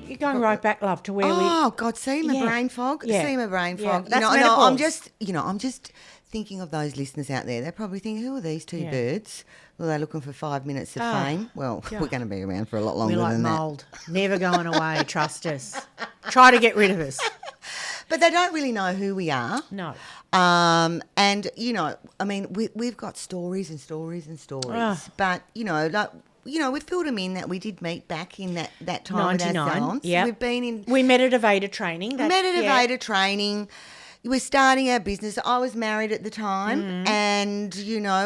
You're going right back, love, to where we... Oh, God, see my brain fog? Yeah. See my brain Yeah. fog. That's menopause. I'm just thinking of those listeners out there. They're probably thinking, who are these two birds? Well, they're looking for 5 minutes of fame. Well, we're going to be around for a lot longer We're like than mould. Never going away, trust us. Try to get rid of us. But they don't really know who we are. No. And, I mean, we've got stories and stories and stories. But, we filled them in that we did meet back in that time at our salons. Yeah. We've been in... We met at Aveda training. Aveda training. We're starting our business. I was married at the time and,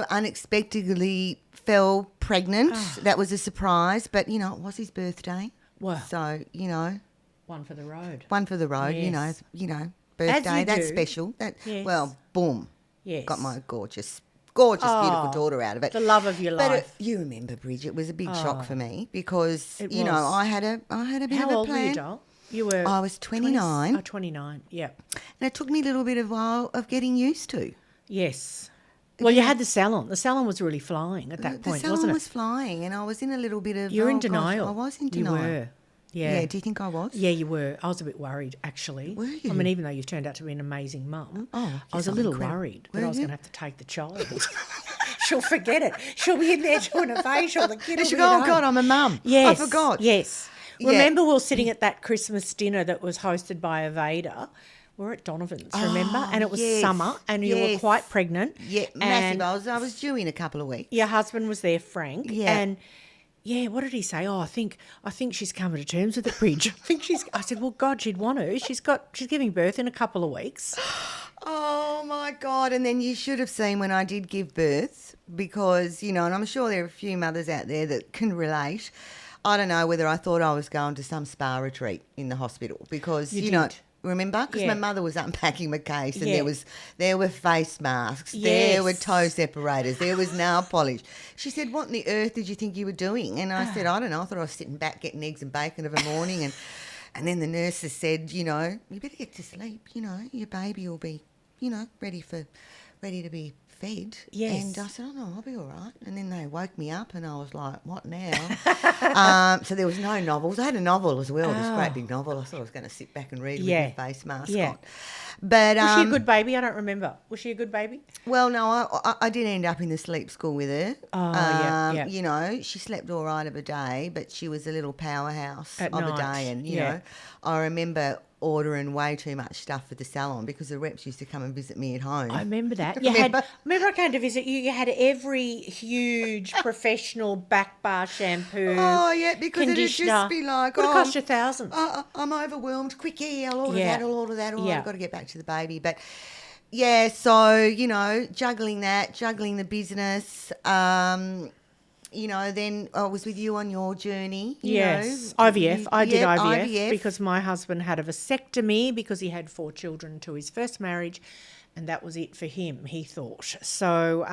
unexpectedly fell pregnant. That was a surprise. But, it was his birthday. Wow. So, One for the road. One for the road, Yes. Birthday, that's do. special. Yes. Well, boom. Yes. Got my gorgeous, beautiful daughter out of it. The love of your life. But you remember, Bridget, it was a big shock for me because, It was. I had a bit How of a plan. old were you, doll? You were... I was 29. 29, yeah. And it took me a little bit of while of getting used to. Yes. Well, you had the salon. The salon was really flying at that point, the salon wasn't it? was flying and I was in a little bit of... You were in gosh, denial. I was in denial. You were. Yeah. Yeah, do you think I was? Yeah, you were. I was a bit worried, actually. Were you? I mean, even though you turned out to be an amazing mum, I was a I'm little incredible. worried that Were I was you? going to have to take the child. She'll forget it. She'll be in there doing a facial. The kid will She'll be go, at oh, home. God, I'm a mum. Yes. I forgot. Yes. Yeah. Remember we were sitting at that Christmas dinner that was hosted by Aveda. We were at Donovan's, remember? And it was yes, summer and you were yes. quite pregnant. Yeah, and massive. I was due in a couple of weeks. your husband was there, Frank. Yeah. And yeah, what did he say? Oh, I think she's coming to terms with the Bridge. I said, well, God, she'd want to. She's giving birth in a couple of weeks. Oh, my God. And then you should have seen when I did give birth because, and I'm sure there are a few mothers out there that can relate. I don't know whether I thought I was going to some spa retreat in the hospital because, You did. remember? Because Yeah. my mother was unpacking my case and Yeah. there were face masks, Yes. there were toe separators, there was nail polish. She said, what in the earth did you think you were doing? And I said, I don't know. I thought I was sitting back getting eggs and bacon of a morning and then the nurses said, you better get to sleep, your baby will be, ready to be fed. Yes. And I said, oh, no, I'll be all right. And then they woke me up and I was like, what now? So there was no novels. I had a novel as well, this great big novel. I thought I was going to sit back and read with my face mask on. But, Was she a good baby? I don't remember. Was she a good baby? Well, no, I did end up in the sleep school with her. Oh, yeah. She slept all right of a day, but she was a little powerhouse At of night, a day. And, yeah. I remember ordering way too much stuff for the salon because the reps used to come and visit me at home. I remember that. Remember? Remember I came to visit you, you had every huge professional back bar shampoo. Oh, yeah, because it'd just conditioner. be like, Would have cost you thousands. I'm overwhelmed. Quick, I'll order Yeah. that, I'll order that. Yeah. I've got to get back to the baby. But, yeah, so, juggling the business, then I was with you on your journey. Yes, IVF. I did Yeah, IVF because my husband had a vasectomy because he had 4 children to his first marriage and that was it for him, he thought. So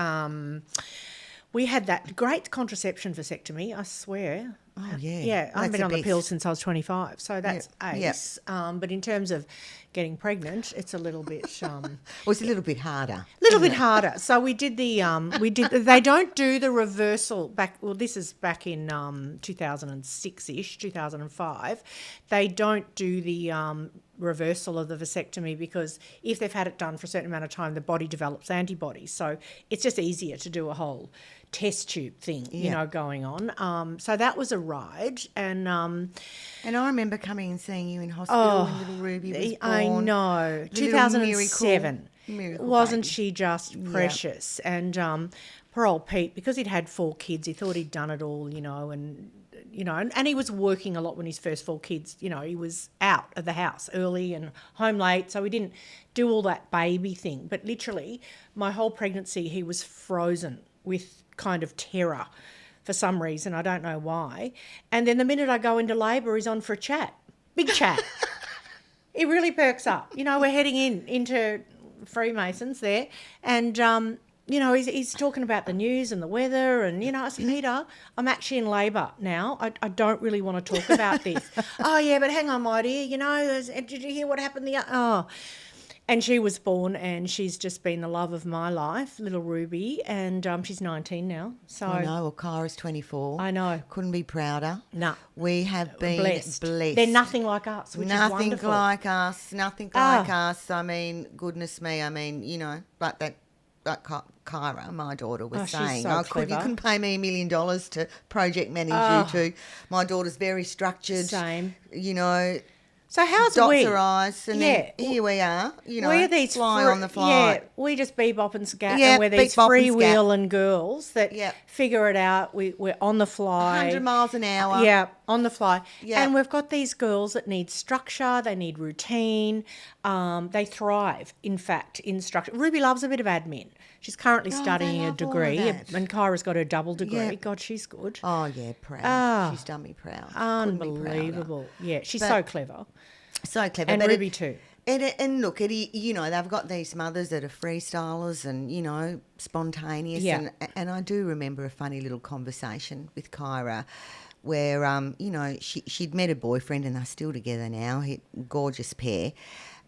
we had that great contraception vasectomy, I swear. Oh, yeah. Yeah, I've That's been on the best. pill since I was 25, so that's Yeah. ace. But in terms of getting pregnant, it's a little bit... Well, it's a little bit harder. bit harder. So we did they don't do the reversal back, well, this is back in 2006-ish, 2005. They don't do the reversal of the vasectomy because if they've had it done for a certain amount of time, the body develops antibodies. So it's just easier to do a whole test tube thing, going on. So that was a ride. And I remember coming and seeing you in hospital when little Ruby was born. I know. The little 2007. miracle Wasn't baby. she just precious? And poor old Pete, because he'd had 4 kids, he thought he'd done it all, and he was working a lot when his first 4 kids, he was out of the house early and home late, so he didn't do all that baby thing. But literally, my whole pregnancy, he was frozen with kind of terror for some reason. I don't know why. And then the minute I go into labour, he's on for a chat. Big chat. It really perks up. We're heading into Freemasons there. And, he's talking about the news and the weather. And, I said, Peter, I'm actually in labour now. I don't really want to talk about this. Oh, yeah, but hang on, my dear. Did you hear what happened? And she was born, and she's just been the love of my life, little Ruby, and she's 19 now. So I know. Well, Kyra's 24. I know. Couldn't be prouder. No. We have been blessed. They're nothing like us, which is wonderful. Nothing like us. I mean, goodness me. I mean, you know, like Kyra, my daughter, was saying, so you couldn't pay me $1 million to project manage you two. My daughter's very structured. Same. You know. So how's dots we? Her eyes, and then here we are, you know, we're these fly on the fly. Yeah, we just bebop and scat, Yeah, and we're these freewheeling girls that figure it out. We're on the fly. 100 miles an hour. Yeah, on the fly. Yeah. And we've got these girls that need structure, they need routine. They thrive, in fact, in structure. Ruby loves a bit of admin. She's currently studying a degree, and Kyra's got her double degree. Yeah. God, she's good. Oh, yeah, proud. She's done me proud. Unbelievable. Yeah, she's so clever. So clever. And but Ruby too. And look, you know, they've got these mothers that are freestylers and, you know, spontaneous. Yeah. And I do remember a funny little conversation with Kyra where, you know, she'd met a boyfriend and they're still together now, gorgeous pair.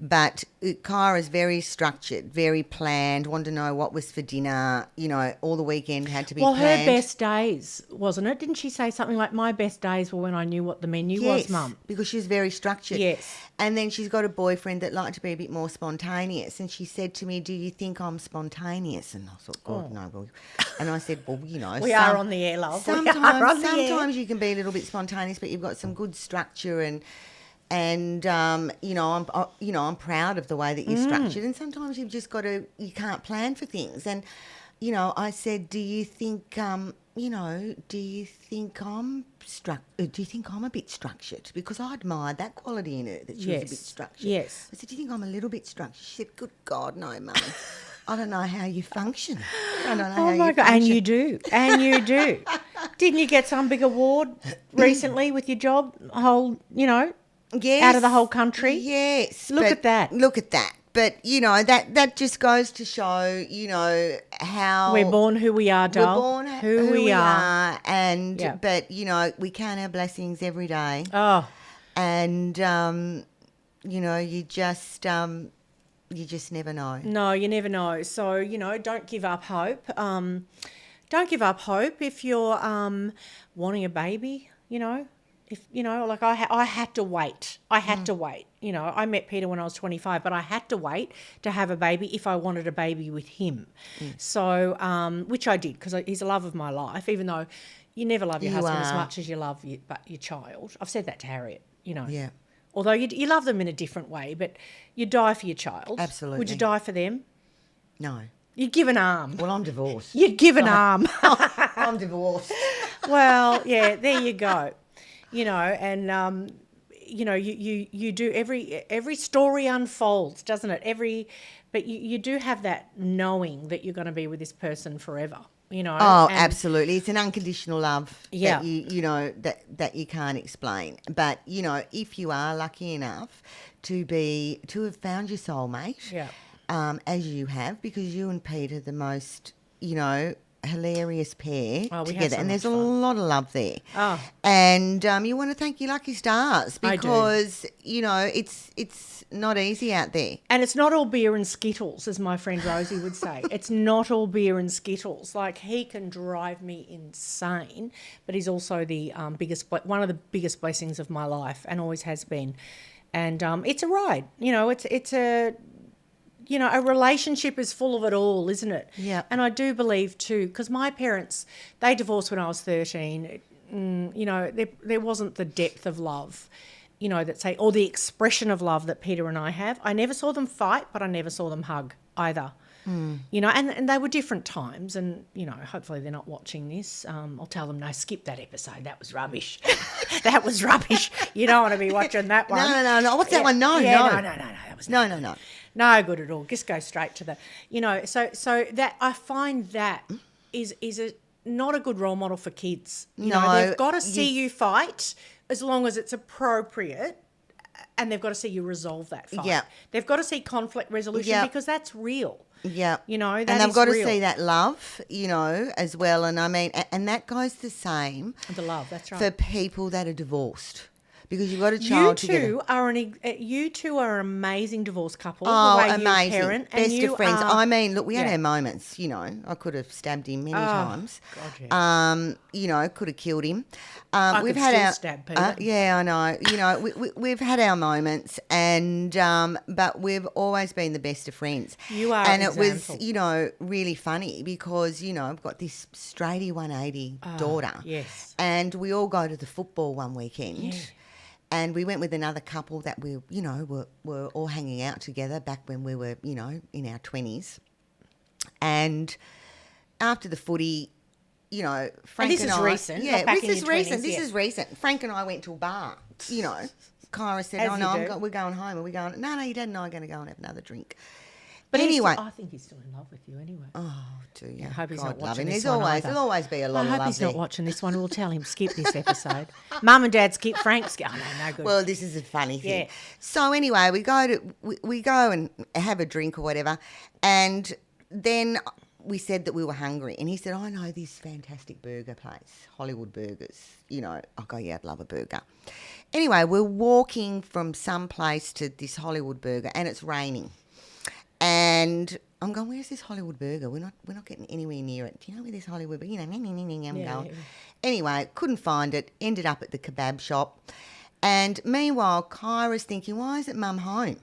But Kyra's very structured, very planned, wanted to know what was for dinner, you know, all the weekend had to be planned. Well, her best days, wasn't it? Didn't she say something like, my best days were when I knew what the menu was, Mum? Because she's very structured. Yes. And then she's got a boyfriend that liked to be a bit more spontaneous. And she said to me, do you think I'm spontaneous? And I thought, God, no. Well, and I said, well, you know. We are on the air, love. Sometimes you can be a little bit spontaneous, but you've got some good structure and you know, I'm proud of the way that you're structured. And sometimes you've just got to, you can't plan for things. And, you know, I said, do you think I'm a bit structured? Because I admired that quality in her, that she was a bit structured. Yes. I said, do you think I'm a little bit structured? She said, good God, no, Mum. I don't know how you function. I don't know how you function. Oh, my God, and you do. Didn't you get some big award recently with your job? You know, out of the whole country? Yes. Look at that. But, you know, that just goes to show, you know, how... We're born who we are, doll. We're born who we are. And, but, you know, we count our blessings every day. Oh. And, you know, you just never know. No, you never know. So, you know, don't give up hope. Don't give up hope if you're wanting a baby, you know. If, you know, like I had to wait. You know, I met Peter when I was 25, but I had to wait to have a baby if I wanted a baby with him. So, which I did because he's the love of my life, even though you never love your husband as much as you love your child. I've said that to Harriet, you know. Yeah. Although you love them in a different way, but you die for your child. Absolutely. Would you die for them? No. You'd give an arm. Well, I'm divorced. You'd give an arm. I'm divorced. Well, yeah, there you go. You know, and you know, you do every story unfolds, doesn't it? But you do have that knowing that you're going to be with this person forever. You know. Oh, absolutely. It's an unconditional love. Yeah. That you know that you can't explain. But you know, if you are lucky enough to have found your soulmate, as you have, because you and Pete are the most, you know, hilarious pair together, and there's a lot of love there. And you want to thank your lucky stars because you know it's not easy out there, and it's not all beer and skittles, as my friend Rosie would say. It's not all beer and skittles. Like, he can drive me insane, but he's also the one of the biggest blessings of my life, and always has been. And it's a ride, you know. It's a you know, a relationship is full of it all, isn't it? Yeah. And I do believe too, because my parents, they divorced when I was 13. You know, there wasn't the depth of love, you know, or the expression of love that Peter and I have. I never saw them fight, but I never saw them hug either. You know, and they were different times, and, you know, hopefully they're not watching this. I'll tell them, no, skip that episode. That was rubbish. That was rubbish. You don't want to be watching that one. No. What's that one? No. That was No. No good at all. Just go straight to the, you know, so that I find that is not a good role model for kids. You know, they've got to see you fight as long as it's appropriate, and they've got to see you resolve that fight. Yeah. They've got to see conflict resolution because that's real. Yeah. You know, that and they've is got real. to see that love, you know, as well. And I mean, and that goes the same. The love, that's right. For people that are divorced. because you've got a child together. You two are an amazing divorce couple. Oh, the way amazing. You parent, Best and you of friends. Are, I mean, look, we had yeah. our moments, you know. I could have stabbed him many times. God, yeah. You know, could have killed him. We've had our stab Peter. Yeah, I know. You know, we've had our moments, and but we've always been the best of friends. You are, and an it example. was, you know, really funny because you know I've got this straighty 180 daughter. Yes. And we all go to the football one weekend. Yeah. And we went with another couple that we, you know, were all hanging out together back when we were, you know, in our 20s. And after the footy, you know, Frank and and this I... is recent. Yeah, back this in is your recent. 20s, This yeah. is recent. Frank and I went to a bar, you know. Kyra said, As oh, you no, do. we're going home. Are we going... No, your dad and I are going to go and have another drink. But anyway... I think he's still in love with you anyway. Oh, do you? I hope he's God not love watching him. this There'll one either. always be a lot I of hope love he's there. not watching this one. We'll tell him, skip this episode. Mum and Dad, skip Frank. Skip. Oh, no good. Well, this is a funny thing. Yeah. So anyway, we go and have a drink or whatever, and then we said that we were hungry, and he said, "I know this fantastic burger place, Hollywood Burgers. You know." I go, "Yeah, I'd love a burger." Anyway, we're walking from some place to this Hollywood Burger, and it's raining, and I'm going, "Where's this Hollywood Burger? We're not getting anywhere near it. Do you know where this Hollywood Burger?" You know, I'm going. Yeah. Anyway, couldn't find it. Ended up at the kebab shop. And meanwhile, Kyra's thinking, why isn't Mum home?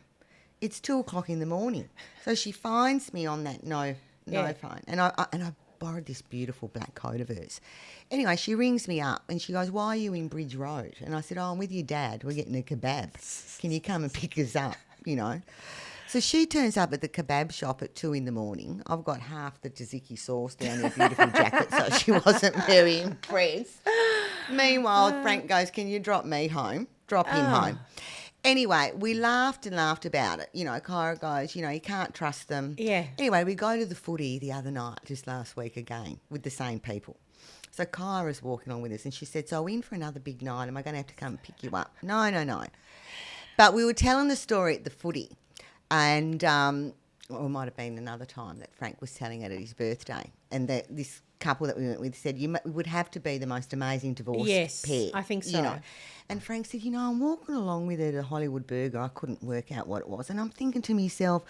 It's 2:00 in the morning. So she finds me on that no phone. And I borrowed this beautiful black coat of hers. Anyway, she rings me up and she goes, "Why are you in Bridge Road?" And I said, "Oh, I'm with your dad. We're getting a kebab. Can you come and pick us up?" You know. So she turns up at the kebab shop at 2 in the morning. I've got half the tzatziki sauce down her beautiful jacket, so she wasn't very impressed. Meanwhile, Frank goes, "Can you drop me home?" Drop him home. Anyway, we laughed and laughed about it. You know, Kyra goes, you know, you can't trust them. Yeah. Anyway, we go to the footy the other night, just last week again, with the same people. So Kyra's walking on with us and she said, "So are we in for another big night? Am I going to have to come and pick you up?" No. But we were telling the story at the footy. And, or it might have been another time that Frank was telling it at his birthday. And this couple that we went with said, "You would have to be the most amazing divorced pair." I think so. You know. And Frank said, "You know, I'm walking along with her to Hollywood Burger. I couldn't work out what it was. And I'm thinking to myself,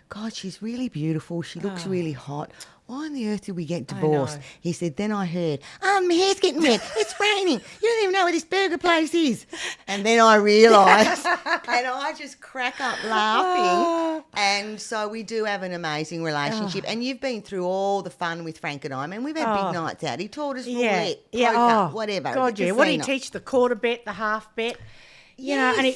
God, she's really beautiful. She looks really hot. Why on the earth did we get divorced?" He said, "Then I heard, my hair's getting wet. It's raining. You don't even know where this burger place is." And then I realised, and I just crack up laughing. And so we do have an amazing relationship. And you've been through all the fun with Frank and I. I mean, we've had big nights out. He taught us roulette, poker, whatever. God, yeah. What did he teach? The quarter bet, the half bet? You know, and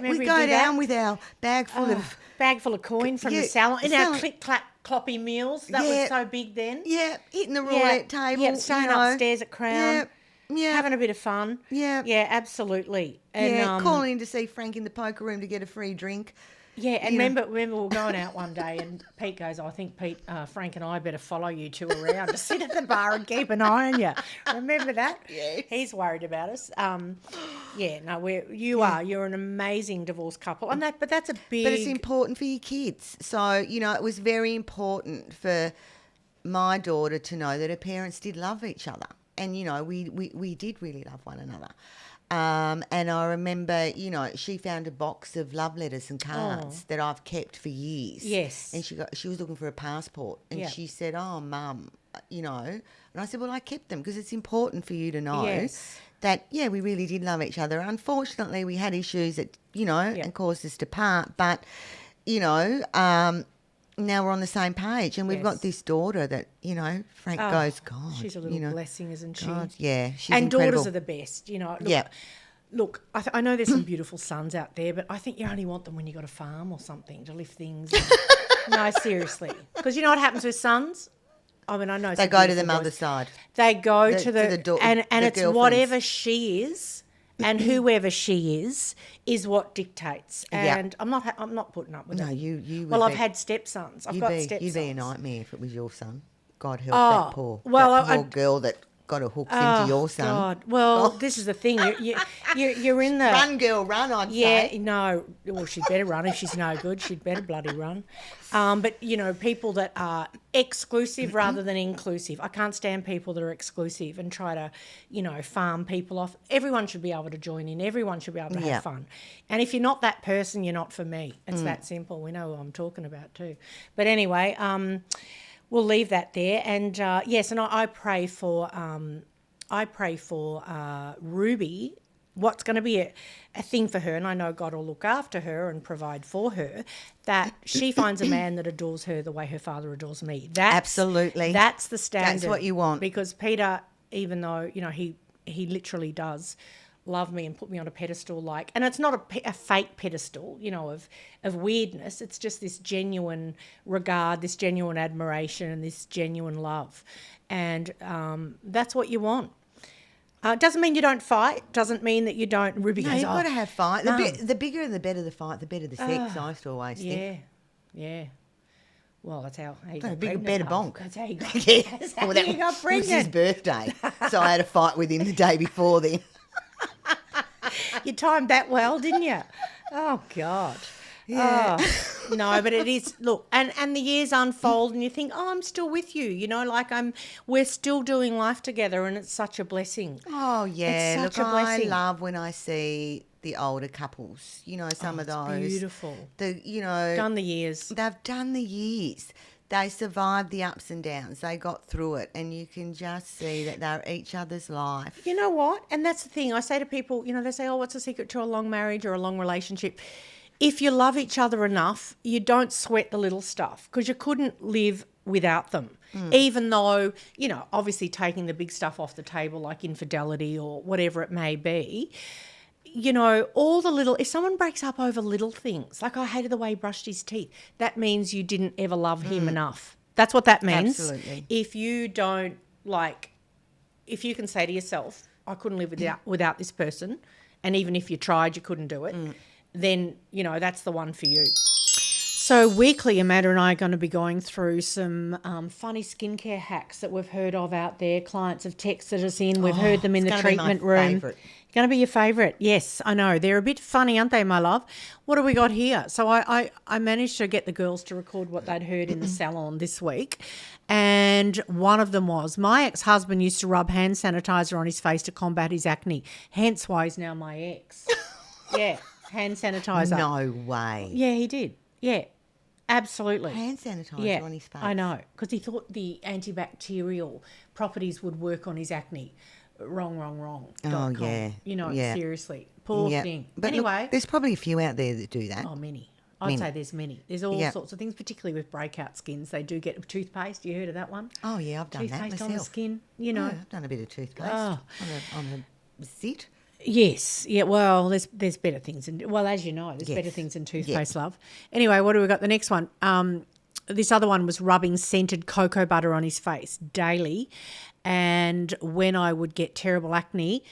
we go down with our bag full of coin from the salon. In our click-clack cloppy meals. That was so big then. Yeah, hitting the roulette table. Yeah, staying upstairs at Crown. Yeah. Having a bit of fun. Yeah. Yeah, absolutely. And, calling in to see Frank in the poker room to get a free drink. Yeah, and remember we were going out one day and Pete goes, "I think Frank and I better follow you two around to sit at the bar and keep an eye on you." Remember that? Yes. He's worried about us. You're an amazing divorced couple. And but that's a big... But it's important for your kids. So, you know, it was very important for my daughter to know that her parents did love each other. And, you know, we did really love one another. And I remember, you know, she found a box of love letters and cards that I've kept for years. Yes. And she was looking for a passport. And she said, "Oh, Mum, you know." And I said, "Well, I kept them because it's important for you to know that, we really did love each other. Unfortunately, we had issues that, you know, and caused us to part. But, you know, now we're on the same page, and we've got this daughter that, you know, Frank goes, God, she's a little blessing, isn't she? God, yeah, she's and incredible. Daughters are the best, you know. Look, I know there's some beautiful sons out there, but I think you only want them when you've got a farm or something to lift things. No, seriously, because you know what happens with sons. I mean, I know they go to the mother's side. They go to and it's whatever she is. And whoever she is what dictates. And I'm not putting up with it. No, you. Well, I've had stepsons. I've got stepsons. You'd be a nightmare if it was your son. God help that poor girl that got her hooked into your son. God. Well, this is the thing. You're in the... Run, girl, run, I'd say. Yeah, no. Well, she'd better run. If she's no good, she'd better bloody run. But, people that are exclusive rather than inclusive. I can't stand people that are exclusive and try to, farm people off. Everyone should be able to join in. Everyone should be able to have fun. And if you're not that person, you're not for me. It's that simple. We know who I'm talking about too. But anyway, we'll leave that there. And, yes, and I pray for Ruby. What's going to be a thing for her, and I know God will look after her and provide for her, that she finds a man that adores her the way her father adores me. Absolutely. That's the standard. That's what you want. Because Peter, even though, he literally does love me and put me on a pedestal and it's not a fake pedestal, of weirdness. It's just this genuine regard, this genuine admiration and this genuine love. And that's what you want. Doesn't mean you don't fight. Doesn't mean that you don't. Ruby goes, you've got to have fight. No. The bigger and the better the fight, the better the sex. I used to always think. Yeah. Well, that's how you got got bigger, pregnant. better bonk. That's how you got, Yes. how you got It was pregnant. his birthday, so I had a fight with him the day before then. You timed that well, didn't you? Oh, God. Yeah. Oh, no, but it is, look, and the years unfold and you think, I'm still with you, we're still doing life together and it's such a blessing. Oh, yeah. It's such a blessing. I love when I see the older couples, some of those. Beautiful. Done the years. They've done the years. They survived the ups and downs. They got through it, and you can just see that they're each other's life. You know what? And that's the thing. I say to people, they say, what's the secret to a long marriage or a long relationship? If you love each other enough, you don't sweat the little stuff because you couldn't live without them. Even though, obviously taking the big stuff off the table like infidelity or whatever it may be, all the little, if someone breaks up over little things, like I hated the way he brushed his teeth, that means you didn't ever love him enough. That's what that means. Absolutely. If you don't if you can say to yourself, I couldn't live without this person, and even if you tried, you couldn't do it, then, that's the one for you. So weekly, Amanda and I are going to be going through some funny skincare hacks that we've heard of out there. Clients have texted us in. We've heard them in the treatment room. Favourite. Going to be your favourite. Yes, I know. They're a bit funny, aren't they, my love? What have we got here? So I managed to get the girls to record what they'd heard in the salon this week. And one of them was, my ex-husband used to rub hand sanitizer on his face to combat his acne. Hence why he's now my ex. Yeah, hand sanitizer. No way. Yeah, he did. Yeah. Absolutely. Hand sanitizer on his face. I know, because he thought the antibacterial properties would work on his acne. Wrong. Oh, yeah. Seriously. Poor thing. But anyway. Look, there's probably a few out there that do that. Oh, many. I'd say there's many. There's all sorts of things, particularly with breakout skins. They do get toothpaste. You heard of that one? Oh, yeah, I've done that myself. Toothpaste on the skin, Yeah, I've done a bit of toothpaste on the sit. Yes. Yeah, well, there's better things. As you know, there's better things than toothpaste, love. Anyway, what do we got? The next one. This other one was rubbing scented cocoa butter on his face daily. And when I would get terrible acne,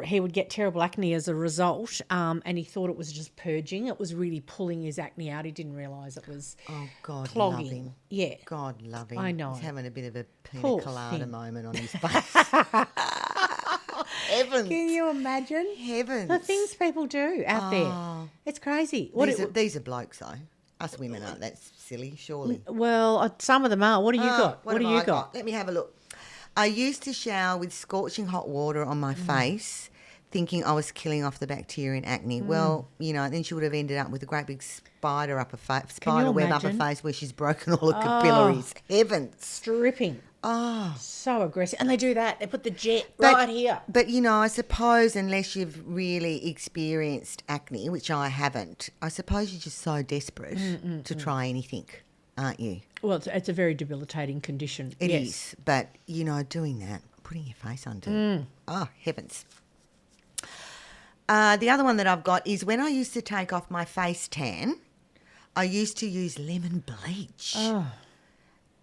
he would get terrible acne as a result, and he thought it was just purging. It was really pulling his acne out. He didn't realise it was clogging. Love him. Yeah. God love him. I know. He's having a bit of a pina Poor colada thing. moment on his face. Heavens. Can you imagine? Heavens. The things people do out there. It's crazy. These are blokes, though. Us women aren't that silly, surely. Well, some of them are. What do you got? What have you got? Let me have a look. I used to shower with scorching hot water on my face, thinking I was killing off the bacteria and acne. Well, then she would have ended up with a great big spider web up her face where she's broken all the capillaries. Heavens. Stripping. Oh. So aggressive. And they do that. They put the jet right here. But, I suppose unless you've really experienced acne, which I haven't, I suppose you're just so desperate to try anything, aren't you? Well, it's a very debilitating condition. It is. But, doing that, putting your face under. Oh, heavens. The other one that I've got is when I used to take off my face tan, I used to use lemon bleach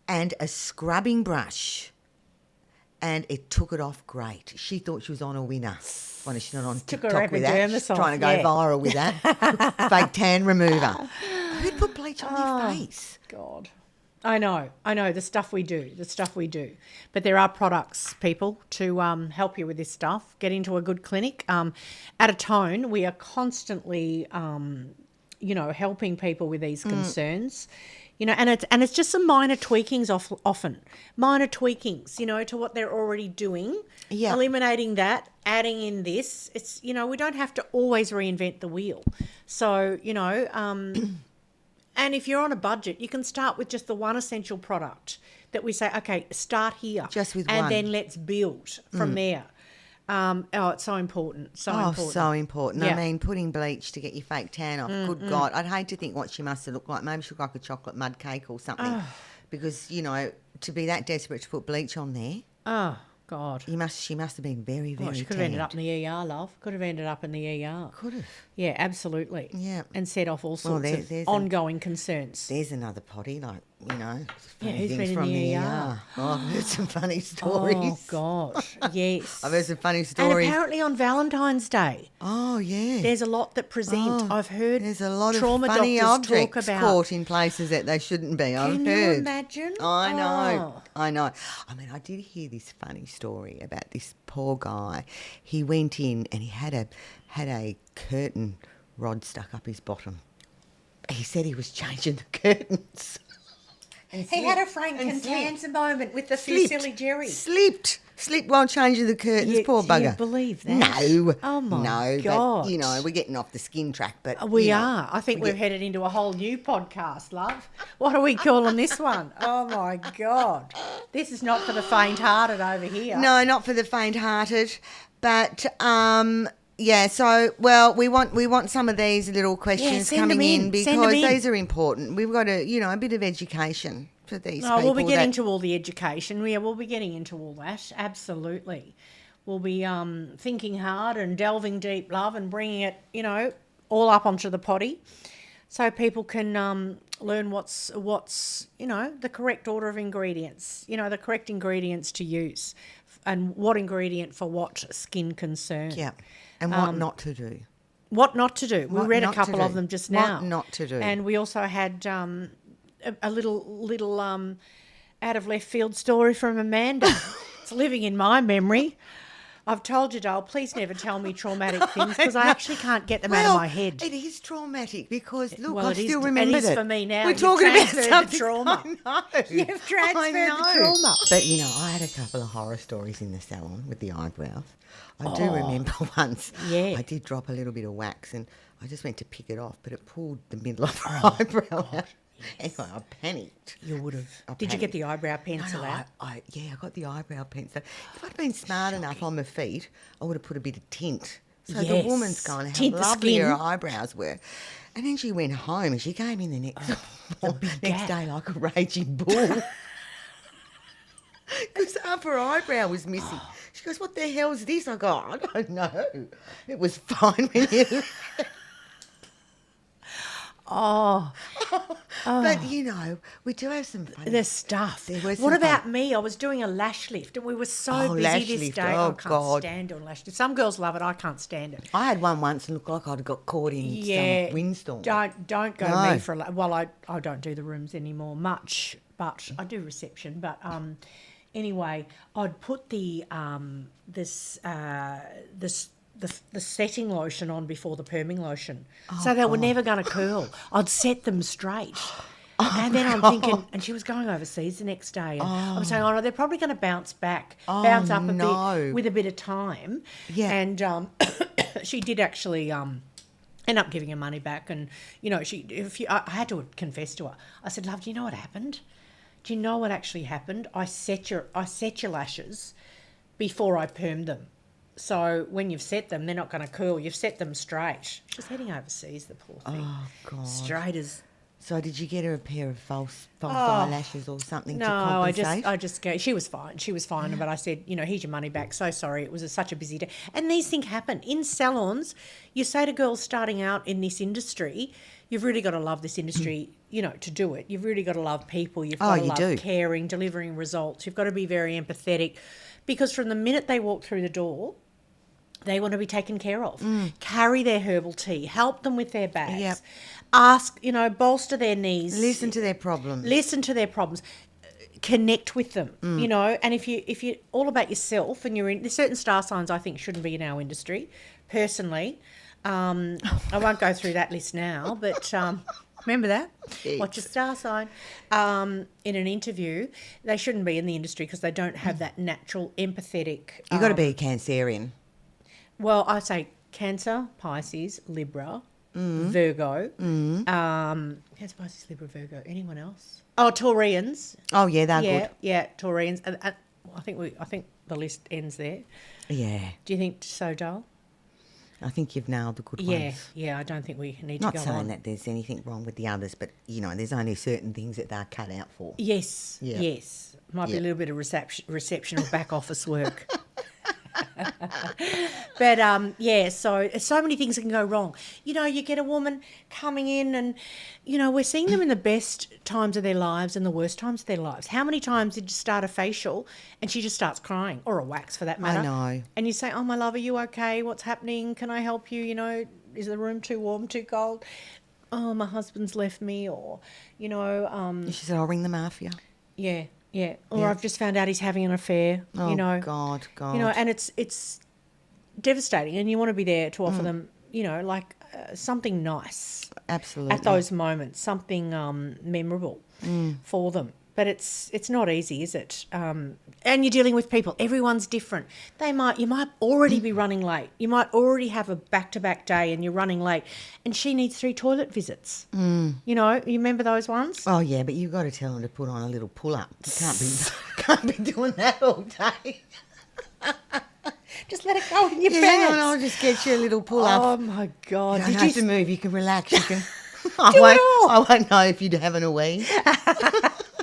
and a scrubbing brush, and it took it off great. She thought she was on a winner. Well, she's not on TikTok with that. She's trying to go viral with that. Fake tan remover. Who'd put bleach on their face? God. I know, the stuff we do. But there are products, people, to help you with this stuff. Get into a good clinic. At Atone, we are constantly, helping people with these concerns. And it's just some minor tweakings often. Minor tweakings, to what they're already doing. Yeah. Eliminating that, adding in this. It's, we don't have to always reinvent the wheel. So, and if you're on a budget, you can start with just the one essential product that we say, okay, start here. Just with one. And one. then let's build from there. It's so important. So important. Yeah. I mean, putting bleach to get your fake tan off. Good God. I'd hate to think what she must have looked like. Maybe she looked like a chocolate mud cake or something. Because, to be that desperate to put bleach on there. Oh, God. She must have been very, very she could have ended up in the ER, love. Could have ended up in the ER. Could have. Yeah, absolutely. Yeah. And set off all sorts of ongoing concerns. There's another potty, funny who's things been in from the ER? Oh, I've heard some funny stories. Oh, gosh, yes. I've heard some funny stories. And apparently on Valentine's Day. Oh, yeah. There's a lot that present. I've heard there's a lot trauma of funny doctors objects talk about. caught in places that they shouldn't be. Can you imagine? I know. I mean, I did hear this funny story about this poor guy. He went in and he had a curtain rod stuck up his bottom. He said he was changing the curtains. He had a Frank Contanza moment with the silly Jerry. Slipped while changing the curtains, poor bugger. Do you believe that? No. Oh, my God. But, we're getting off the skin track. But we are. I think we've headed into a whole new podcast, love. What are we calling this one? Oh, my God. This is not for the faint-hearted over here. No, not for the faint-hearted. But... we want some of these little questions coming in because these are important. We've got a bit of education for these people. We'll be getting to all the education. Yeah, we'll be getting into all that. Absolutely. We'll be thinking hard and delving deep, love, and bringing it, all up onto the potty so people can learn what's the correct order of ingredients, the correct ingredients to use and what ingredient for what skin concern. Yeah. And what not to do. What not to do. We read a couple of them just now. What not to do. And we also had a little out of left field story from Amanda. It's living in my memory. I've told you, Dale, please never tell me traumatic things because I actually can't get them out of my head. It is traumatic because, look, I still remember it. It is for me now. We're talking about something. Trauma. I know. You've transferred the trauma. But, I had a couple of horror stories in the salon with the eyebrows. I do remember once I did drop a little bit of wax and I just went to pick it off, but it pulled the middle of her eyebrow out. Yes. Anyway, I panicked. You would have. Did you get the eyebrow pencil out? I got the eyebrow pencil. If I'd been smart enough on my feet, I would have put a bit of tint. So the woman's going, how lovely her eyebrows were. And then she went home and she came in the next day like a raging bull. Because half her eyebrow was missing. She goes, what the hell's this? I go, I don't know. It was fine when you... But, we do have some funny... The stuff. What about me? I was doing a lash lift and we were so busy this day. I can't stand doing lash lift. Some girls love it. I can't stand it. I had one once and looked like I'd got caught in some windstorm. Don't go to me for a... Well, I don't do the rooms anymore much, but I do reception. But anyway, I'd put the setting lotion on before the perming lotion. So they were never going to curl. I'd set them straight. And then I'm thinking, and she was going overseas the next day. And I'm saying, no, they're probably going to bounce up a bit with a bit of time. Yeah. And she did actually end up giving her money back. And, I had to confess to her. I said, love, do you know what happened? Do you know what actually happened? I set your lashes before I permed them. So when you've set them, they're not going to curl. You've set them straight. She's heading overseas, the poor thing. Oh, God. Straight as... So did you get her a pair of false eyelashes or something to compensate? No, I just gave... She was fine. But I said, here's your money back. So sorry, it was such a busy day. And these things happen. In salons, you say to girls starting out in this industry, you've really got to love this industry, to do it. You've really got to love people. You've got to love caring, delivering results. You've got to be very empathetic. Because from the minute they walk through the door... They want to be taken care of. Carry their herbal tea. Help them with their bags. Yep. ask, bolster their knees. Listen to their problems. Listen to their problems. Connect with them, and if you're all about yourself and there's certain star signs I think shouldn't be in our industry, personally. I won't go through that list now, but remember that? Yes. What's your star sign? In an interview, they shouldn't be in the industry because they don't have that natural empathetic... You've got to be a Cancerian. Well, I say Cancer, Pisces, Libra, Virgo. Cancer, Pisces, Libra, Virgo. Anyone else? Oh, Taurians. Oh, yeah, they're good. Yeah, Taurians. And I think the list ends there. Yeah. Do you think so, Dale? I think you've nailed the good ones. Yeah, I don't think we need Not to go saying on. that there's anything wrong with the others, but, there's only certain things that they're cut out for. Yes, Yeah. yes. Might be a little bit of reception or back office work. But, so many things can go wrong. You get a woman coming in and, we're seeing them in the best times of their lives and the worst times of their lives. How many times did you start a facial and she just starts crying, or a wax for that matter? I know. And you say, oh, my love, are you okay? What's happening? Can I help you? Is the room too warm, too cold? Oh, my husband's left me, or, She said, I'll ring the mafia. Yeah. Yeah, or I've just found out he's having an affair. Oh, God. And it's devastating, and you want to be there to offer them, something nice. Absolutely. At those moments, something memorable for them. But it's not easy, is it? And you're dealing with people. Everyone's different. You might already be running late. You might already have a back-to-back day and you're running late. And she needs 3 toilet visits. You remember those ones? Oh, yeah, but you've got to tell them to put on a little pull-up. You can't be doing that all day. Just let it go in your pants. Hang on, I'll just get you a little pull-up. Oh, my God. You don't have to move. You can relax. You can... all. I won't know if you're having a wee.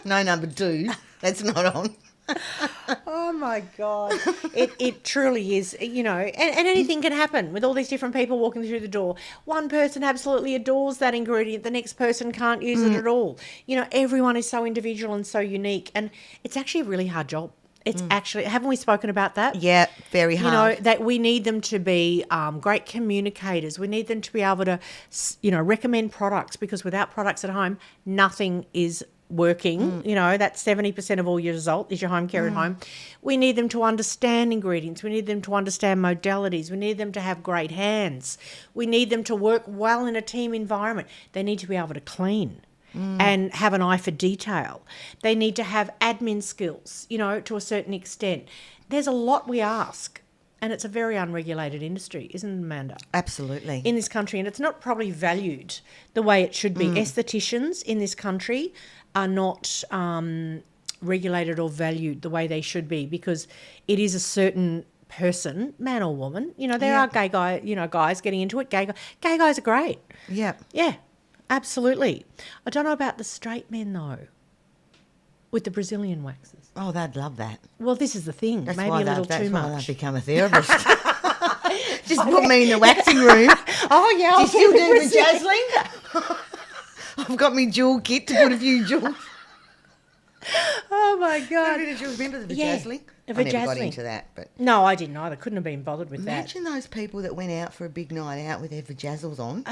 No, number 2. That's not on. Oh, my God. It truly is, and anything can happen with all these different people walking through the door. One person absolutely adores that ingredient. The next person can't use it at all. Everyone is so individual and so unique, and it's actually a really hard job. It's actually, haven't we spoken about that? Yeah, very hard. That we need them to be great communicators. We need them to be able to, recommend products, because without products at home, nothing is working. That's 70% of all your result is your home care at home. We need them to understand ingredients. We need them to understand modalities. We need them to have great hands. We need them to work well in a team environment. They need to be able to clean and have an eye for detail. They need to have admin skills, to a certain extent. There's a lot we ask. And it's a very unregulated industry, isn't it, Amanda? Absolutely. In this country, and it's not probably valued the way it should be. Aestheticians in this country are not regulated or valued the way they should be, because it is a certain person, man or woman. There are gay guys getting into it. Gay guys are great. Yeah. Yeah, absolutely. I don't know about the straight men, though, with the Brazilian waxes. Oh, they'd love that. Well, this is the thing. That's maybe why a little that's too why much. they've become a therapist. Just put me in the waxing room. Oh, yeah. Do you still do vajazzling? I've got me jewel kit to put a few jewels. Oh, my God. Remember the Yeah, vajazzling? the I never got vajazzling. into that. But No, I didn't either. Couldn't have been bothered with that. imagine those people that went out for a big night out with their vajazzles on,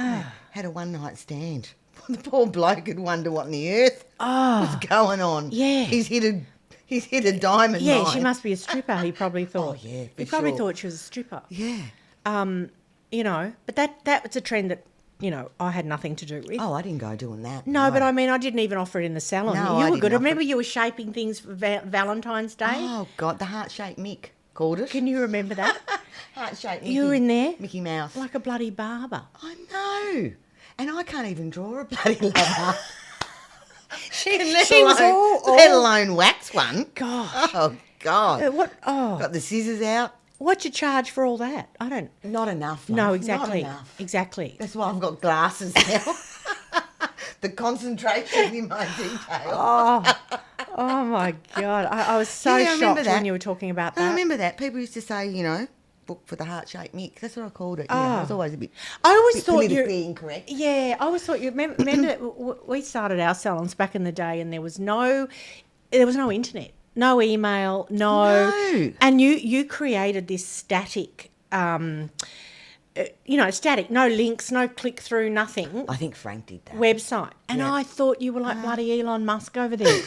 had a one-night stand. The poor bloke would wonder what on the earth was going on. Yeah. He's hit a diamond Yeah, mine. she must be a stripper, he probably thought. Oh, yeah, for He probably sure. thought she was a stripper. Yeah. But that was a trend that, I had nothing to do with. Oh, I didn't go doing that. No, but I mean, I didn't even offer it in the salon. No, you I were didn't good. I offer remember you were shaping things for Valentine's Day. Oh, God, the heart-shaped Mick called it. Can you remember that? Heart-shaped Mickey. You were in there? Mickey Mouse. Like a bloody barber. I know. And I can't even draw a bloody lover. She was all... Let alone wax one. Gosh. Oh, God. Got the scissors out. What'd you charge for all that? I don't... Not enough, love. No, exactly. Not enough. Exactly. That's why I've got glasses now. The concentration in my detail. Oh my God. I was so Yeah, I remember shocked that. when you were talking about that. I remember that. People used to say, book for the heart-shaped Mick. That's what I called it. I was always a bit, I always bit thought politically incorrect. Yeah, I always thought you remember we started our salons back in the day, and there was no internet, no email, no. And you created this static static, no links, no click through, nothing. I think Frank did that. Website. And I thought you were like bloody Elon Musk over there.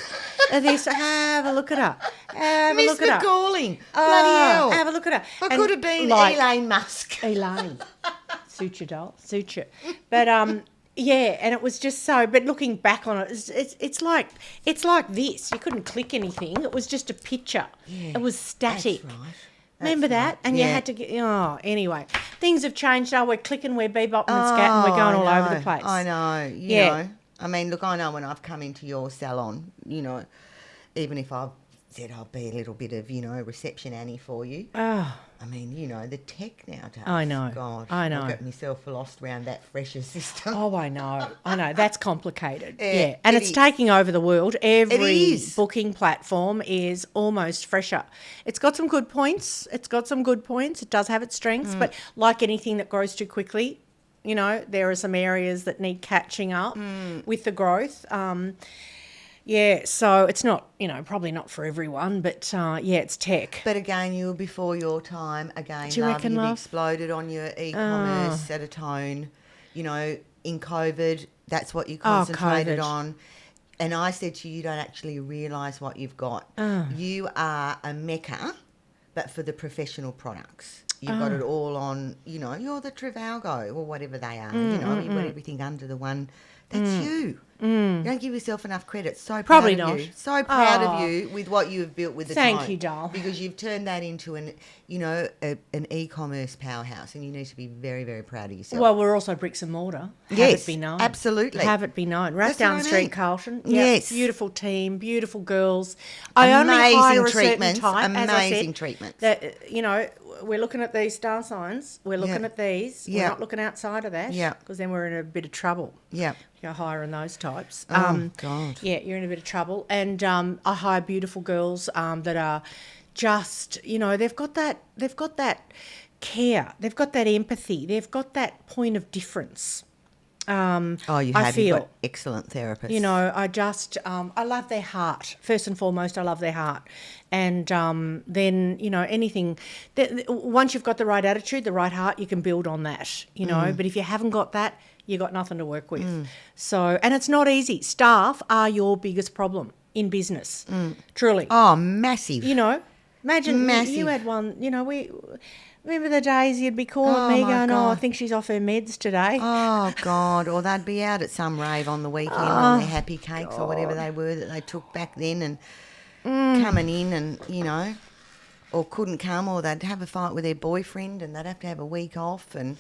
Have a look at her. Have a Miss look at her. McCalling. Bloody hell. Have a look at her. I And could have been like, Elaine Musk. Elaine. Suit you, doll. Suit you. But yeah, and it was just so. But looking back on it, it's like this. You couldn't click anything. It was just a picture. Yeah, it was static. That's right. Remember that? And you had to get. Oh, anyway, things have changed. We're clicking, we're bebopping and scatting, we're going all over the place. I know. You know. I mean, look, I know when I've come into your salon, even if I've said I'll be a little bit of, reception Annie for you. Oh. I mean, the tech nowadays. I know. God, I know. I've got myself lost around that fresher system. Oh, I know. That's complicated. Yeah, And it's taking over the world. Every is. booking platform is almost fresher. It's got some good points. It does have its strengths, but like anything that grows too quickly, there are some areas that need catching up with the growth. So it's not, probably not for everyone, but it's tech. But again, you were before your time. Again, Do you reckon, you've love? exploded on your e-commerce at Atone. In COVID, that's what you concentrated on. And I said to you, you don't actually realise what you've got. You are a mecca, but for the professional products. You've got it all on, you're the Trivalgo or whatever they are. You've got everything under the one. That's you. You don't give yourself enough credit. So proud Probably of not. you. So proud of you with what you have built with the Thank you, doll. Because you've turned that into an e-commerce powerhouse, and you need to be very, very proud of yourself. Well, we're also bricks and mortar. Have Yes, it be known. absolutely. Have it be known. Right That's down what the I street, mean. Carlton. Yes. Beautiful team, beautiful girls. I only hire a certain type, as I said. Amazing treatments. That, we're looking at these star signs. We're looking at these. We're not looking outside of that. Yeah. Because then we're in a bit of trouble. Yeah. You're hiring those types. Oh, God. Yeah, you're in a bit of trouble. And I hire beautiful girls that are just, they've got that care. They've got that empathy. They've got that point of difference. You have. You've got excellent therapists. I just, I love their heart. First and foremost, I love their heart. And then, anything, once you've got the right attitude, the right heart, you can build on that, But if you haven't got that, you got nothing to work with. So, and it's not easy. Staff are your biggest problem in business, truly. Oh, massive. Imagine Massive. you had one, we... Remember the days you'd be calling me going, I think she's off her meds today. Oh, God. Or they'd be out at some rave on the weekend on their happy cakes or whatever they were that they took back then and coming in and, or couldn't come, or they'd have a fight with their boyfriend and they'd have to have a week off. And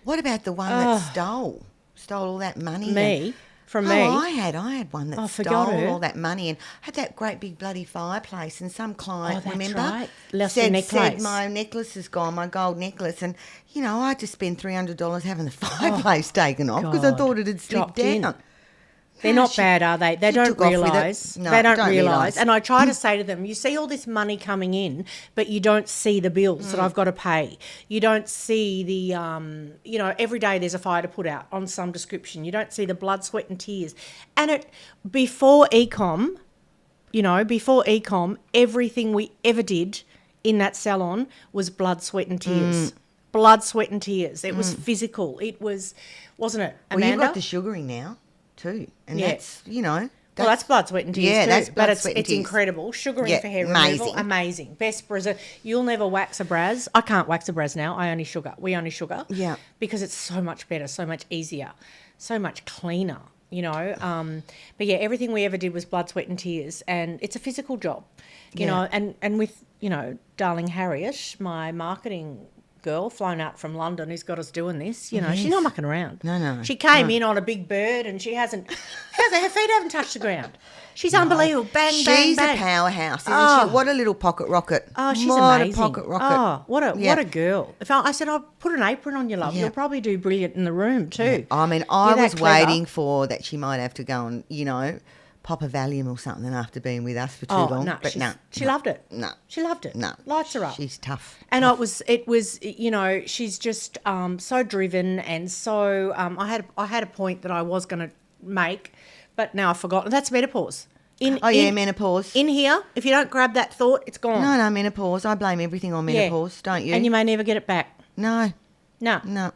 what about the one that stole all that money? Me? From me? I had one that forgot stole her. all that money and had that great big bloody fireplace, and some client, that's remember, right. Lost her said necklace. my necklace is gone, my gold necklace, and I had to spend $300 having the fireplace taken off because I God. thought it had slipped Dropped in. down. They're not bad, are they? They don't took off with it. realise. No, they don't don't realise. realise. And I try to say to them, you see all this money coming in, but you don't see the bills that I've got to pay. You don't see the, every day there's a fire to put out on some description. You don't see the blood, sweat and tears. And before e-com, everything we ever did in that salon was blood, sweat and tears. Blood, sweat and tears. It was physical. It was, wasn't it, Amanda? Well, you've got the sugaring now too, and that's that's blood, sweat and tears yeah, too. that's blood, but sweat and it's tears. incredible. Sugaring Yeah, for hair amazing. removal, amazing. Best brazzer. You'll never wax a braz. I can't wax a braz now. I only sugar. We only sugar. Yeah. Because it's so much better, so much easier, so much cleaner. But yeah, everything we ever did was blood, sweat and tears, and it's a physical job. You know, and with darling Harriet, my marketing girl flown out from London who's got us doing this, she's not mucking around. No. She came in on a big bird and her feet haven't touched the ground. She's unbelievable. Bang, She's bang, bang. a powerhouse, isn't she? What a little pocket rocket. Oh, she's what amazing. a pocket rocket. Oh, what a girl. I said, I'll put an apron on you, love. Yeah. You'll probably do brilliant in the room too. I mean, I You're was that clever. waiting for that she might have to go and, pop a Valium or something after being with us for too long. No, but she loved it. No. She loved it. No. Lights her up. She's tough. And it was, she's just so driven and so. I had a point that I was going to make, but now I've forgotten. That's menopause. Menopause. In here, if you don't grab that thought, it's gone. No, menopause. I blame everything on menopause, don't you? And you may never get it back. No. No. No.